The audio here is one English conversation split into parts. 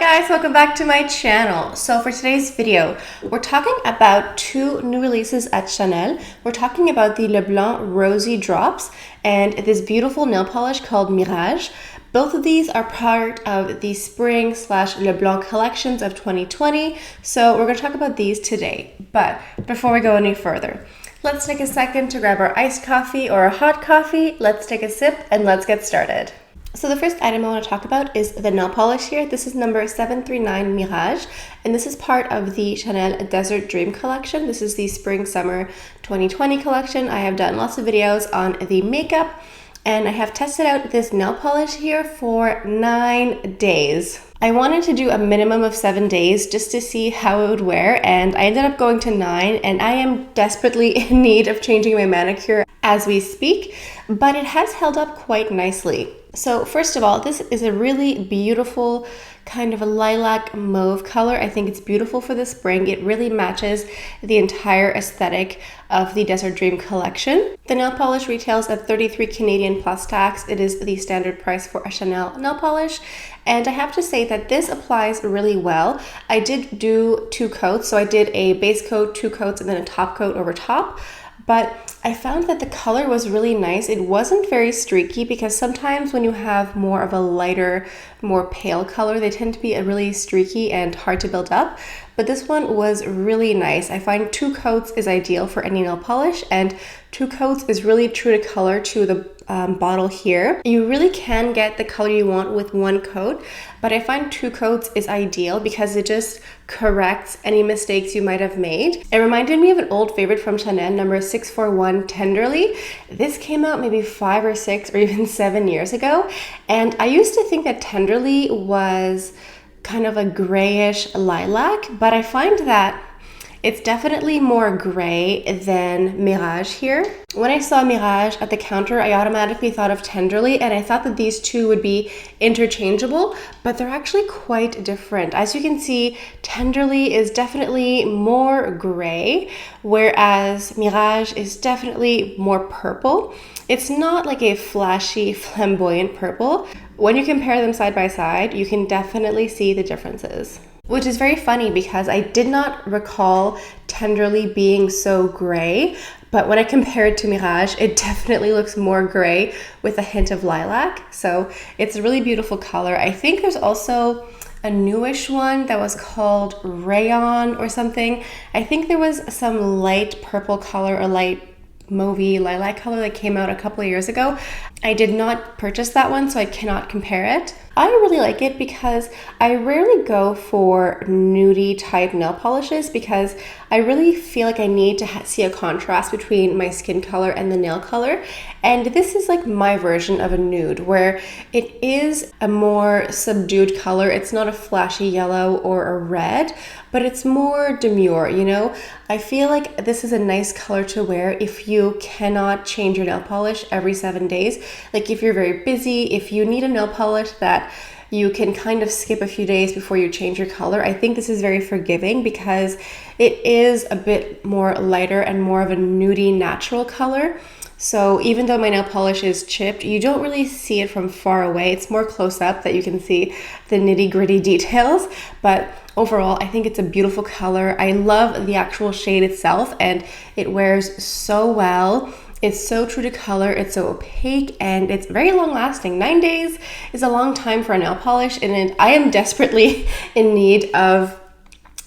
guys, welcome back to my channel. So for today's video, we're talking about two new releases at Chanel. We're talking about the Le Blanc Rosy Drops and this beautiful nail polish called Mirage. Both of these are part of the spring / Le Blanc collections of 2020. So we're going to talk about these today. But before we go any further, let's take a second to grab our iced coffee or a hot coffee. Let's take a sip and let's get started. So the first item I want to talk about is the nail polish here. This is number 739 Mirage, and this is part of the Chanel Desert Dream collection. This is the spring-summer 2020 collection. I have done lots of videos on the makeup, and I have tested out this nail polish here for 9 days. I wanted to do a minimum of 7 days just to see how it would wear, and I ended up going to 9, and I am desperately in need of changing my manicure as we speak, but it has held up quite nicely. So first of all, this is a really beautiful kind of a lilac mauve color. I think it's beautiful for the spring. It really matches the entire aesthetic of the Desert Dream collection. The nail polish retails at 33 Canadian plus tax. It is the standard price for a Chanel nail polish. And I have to say that this applies really well. I did do 2 coats. So I did a base coat, 2 coats, and then a top coat over top. But I found that the color was really nice. It wasn't very streaky because sometimes when you have more of a lighter, more pale color, they tend to be really streaky and hard to build up. But this one was really nice. I find 2 coats is ideal for any nail polish, and 2 coats is really true to color to the bottle here. You really can get the color you want with 1 coat, but I find 2 coats is ideal because it just corrects any mistakes you might have made. It reminded me of an old favorite from Chanel, number 641 Tenderly. This came out maybe 5 or 6 or even 7 years ago, and I used to think that Tenderly was kind of a grayish lilac, but I find that it's definitely more gray than Mirage here. When I saw Mirage at the counter, I automatically thought of Tenderly, and I thought that these two would be interchangeable, but they're actually quite different. As you can see, Tenderly is definitely more gray, whereas Mirage is definitely more purple. It's not like a flashy, flamboyant purple. When you compare them side by side, you can definitely see the differences. Which is very funny because I did not recall Tenderly being so gray, but when I compare it to Mirage, it definitely looks more gray with a hint of lilac. So it's a really beautiful color. I think there's also a newish one that was called Rayon or something. I think there was some light purple color or light mauvey lilac color that came out a couple of years ago. I did not purchase that one, so I cannot compare it. I really like it because I rarely go for nudie type nail polishes because I really feel like I need to see a contrast between my skin color and the nail color. And this is like my version of a nude where it is a more subdued color. It's not a flashy yellow or a red, but it's more demure, you know? I feel like this is a nice color to wear if you cannot change your nail polish every 7 days. Like if you're very busy, if you need a nail polish that you can kind of skip a few days before you change your color, I think this is very forgiving because it is a bit more lighter and more of a nudie natural color. So even though my nail polish is chipped, you don't really see it from far away. It's more close up that you can see the nitty gritty details. But overall, I think it's a beautiful color. I love the actual shade itself, and it wears so well. It's so true to color, it's so opaque, and it's very long lasting. 9 days is a long time for a nail polish, and I am desperately in need of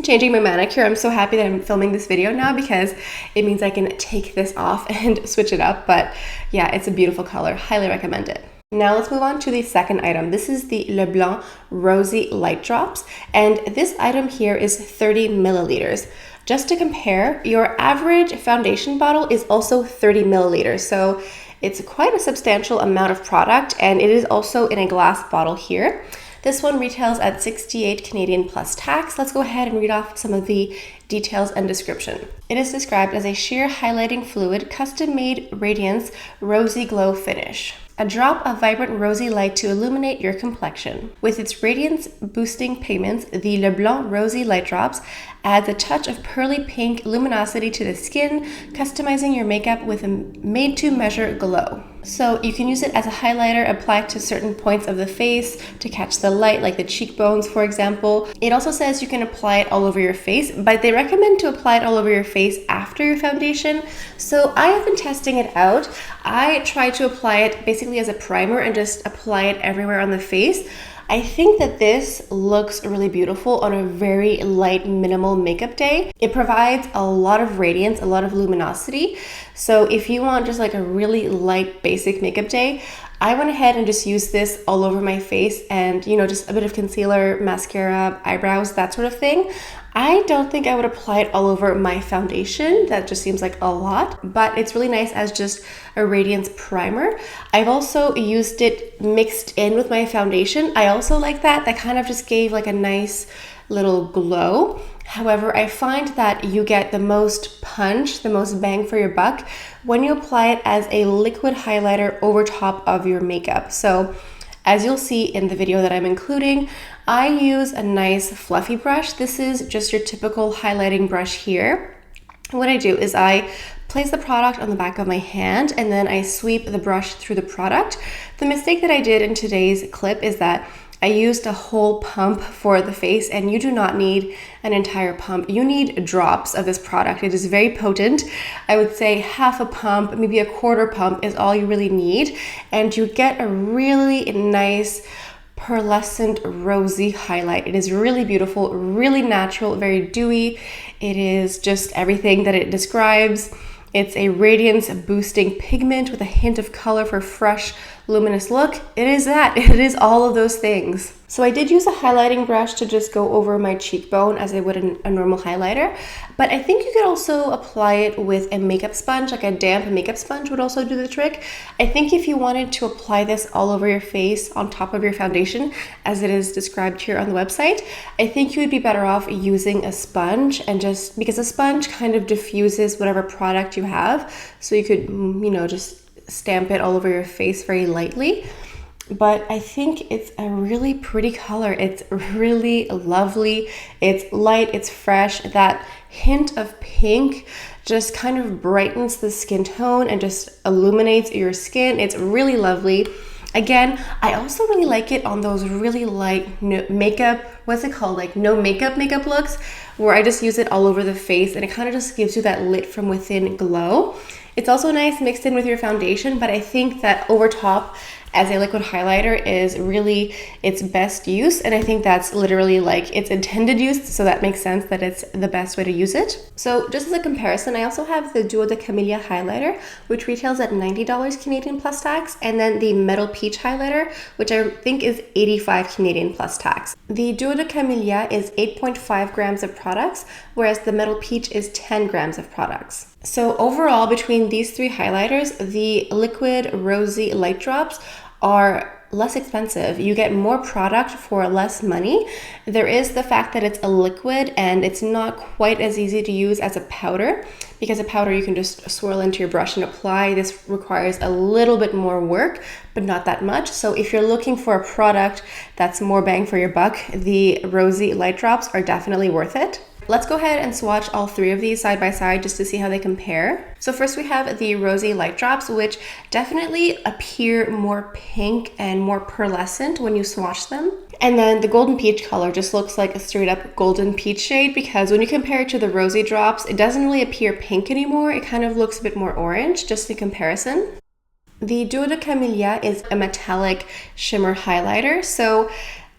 changing my manicure. I'm so happy that I'm filming this video now because it means I can take this off and switch it up. But yeah, it's a beautiful color. Highly recommend it. Now let's move on to the second item. This is the Le Blanc Rosy Light Drops, and this item here is 30 milliliters. Just to compare, your average foundation bottle is also 30 milliliters, so it's quite a substantial amount of product, and it is also in a glass bottle here. This one retails at 68 Canadian plus tax. Let's go ahead and read off some of the details and description. It is described as a sheer highlighting fluid, custom-made radiance, rosy glow finish. A drop of vibrant rosy light to illuminate your complexion. With its radiance-boosting pigments, the Le Blanc Rosy Light Drops adds a touch of pearly pink luminosity to the skin, customizing your makeup with a made-to-measure glow. So you can use it as a highlighter, apply to certain points of the face to catch the light, like the cheekbones, for example. It also says you can apply it all over your face, but they recommend to apply it all over your face after your foundation. So I have been testing it out. I try to apply it basically as a primer and just apply it everywhere on the face. I think that this looks really beautiful on a very light, minimal makeup day. It provides a lot of radiance, a lot of luminosity. So if you want just like a really light, basic makeup day, I went ahead and just used this all over my face and, you know, just a bit of concealer, mascara, eyebrows, that sort of thing. I don't think I would apply it all over my foundation. That just seems like a lot, but it's really nice as just a radiance primer. I've also used it mixed in with my foundation. I also like that. That kind of just gave like a nice little glow. However, I find that you get the most punch, the most bang for your buck when you apply it as a liquid highlighter over top of your makeup. So as you'll see in the video that I'm including, I use a nice fluffy brush. This is just your typical highlighting brush here. What I do is I place the product on the back of my hand and then I sweep the brush through the product. The mistake that I did in today's clip is that I used a whole pump for the face, and you do not need an entire pump. You need drops of this product. It is very potent. I would say half a pump, maybe a quarter pump is all you really need, and you get a really nice pearlescent rosy highlight. It is really beautiful, really natural, very dewy. It is just everything that it describes. It's a radiance boosting pigment with a hint of color for fresh, luminous look. It is that. It is all of those things. So I did use a highlighting brush to just go over my cheekbone as I would a normal highlighter, but I think you could also apply it with a makeup sponge, like a damp makeup sponge would also do the trick. I think if you wanted to apply this all over your face on top of your foundation, as it is described here on the website, I think you would be better off using a sponge, and just because a sponge kind of diffuses whatever product you have, so you could, you know, just stamp it all over your face very lightly. But I think it's a really pretty color. It's really lovely. It's light, it's fresh. That hint of pink just kind of brightens the skin tone and just illuminates your skin. It's really lovely. Again, I also really like it on those really light makeup, what's it called? Like no makeup looks, where I just use it all over the face and it kind of just gives you that lit from within glow. It's also nice mixed in with your foundation, but I think that over top as a liquid highlighter is really its best use, and I think that's literally like its intended use, so that makes sense that it's the best way to use it. So just as a comparison, I also have the Duo de Camellia highlighter, which retails at $90 Canadian plus tax, and then the Metal Peach highlighter, which I think is 85 Canadian plus tax. The Duo de Camellia is 8.5 grams of products, whereas the Metal Peach is 10 grams of products. So overall, between these three highlighters, the Liquid Rosy Light Drops are less expensive. You get more product for less money. There is the fact that it's a liquid and it's not quite as easy to use as a powder, because a powder you can just swirl into your brush and apply. This requires a little bit more work, but not that much. So if you're looking for a product that's more bang for your buck, the Rosy Light Drops are definitely worth it. Let's go ahead and swatch all three of these side by side just to see how they compare. So first we have the Rosy Light Drops, which definitely appear more pink and more pearlescent when you swatch them. And then the Golden Peach color just looks like a straight up golden peach shade, because when you compare it to the Rosy Drops, it doesn't really appear pink anymore. It kind of looks a bit more orange, just in comparison. The Duo de Camellia is a metallic shimmer highlighter. So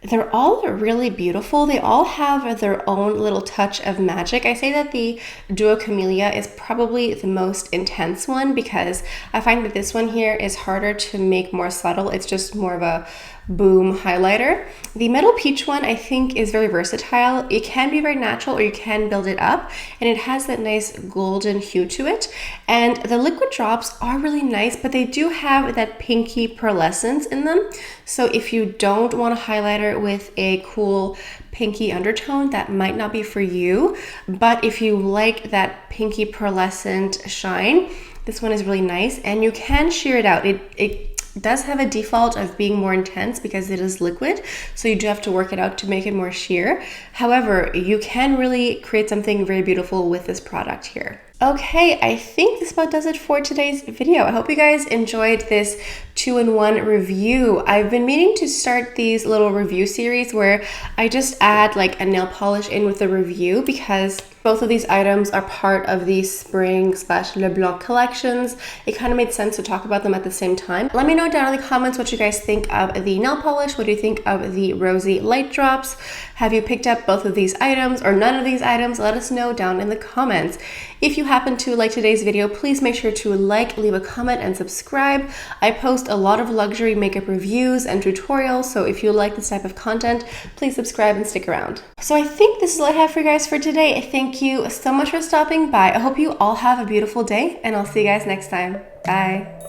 they're all really beautiful. They all have their own little touch of magic. I say that the Duo Camellia is probably the most intense one, because I find that this one here is harder to make more subtle. It's just more of a boom highlighter. The Metal Peach one I think is very versatile. It can be very natural or you can build it up, and it has that nice golden hue to it. And the liquid drops are really nice, but they do have that pinky pearlescence in them. So if you don't want a highlighter with a cool pinky undertone, that might not be for you. But if you like that pinky pearlescent shine, this one is really nice, and you can sheer it out. It does have a default of being more intense because it is liquid, so you do have to work it out to make it more sheer. However, you can really create something very beautiful with this product here. Okay, I think this about does it for today's video. I hope you guys enjoyed this 2-in-1 review. I've been meaning to start these little review series where I just add like a nail polish in with the review, because both of these items are part of the spring/Le Blanc collections. It kind of made sense to talk about them at the same time. Let me know down in the comments what you guys think of the nail polish. What do you think of the Rosy Light Drops? Have you picked up both of these items or none of these items? Let us know down in the comments. If you happen to like today's video, please make sure to like, leave a comment, and subscribe. I post a lot of luxury makeup reviews and tutorials, so if you like this type of content, please subscribe and stick around. So I think this is all I have for you guys for today. Thank you so much for stopping by. I hope you all have a beautiful day, and I'll see you guys next time. Bye.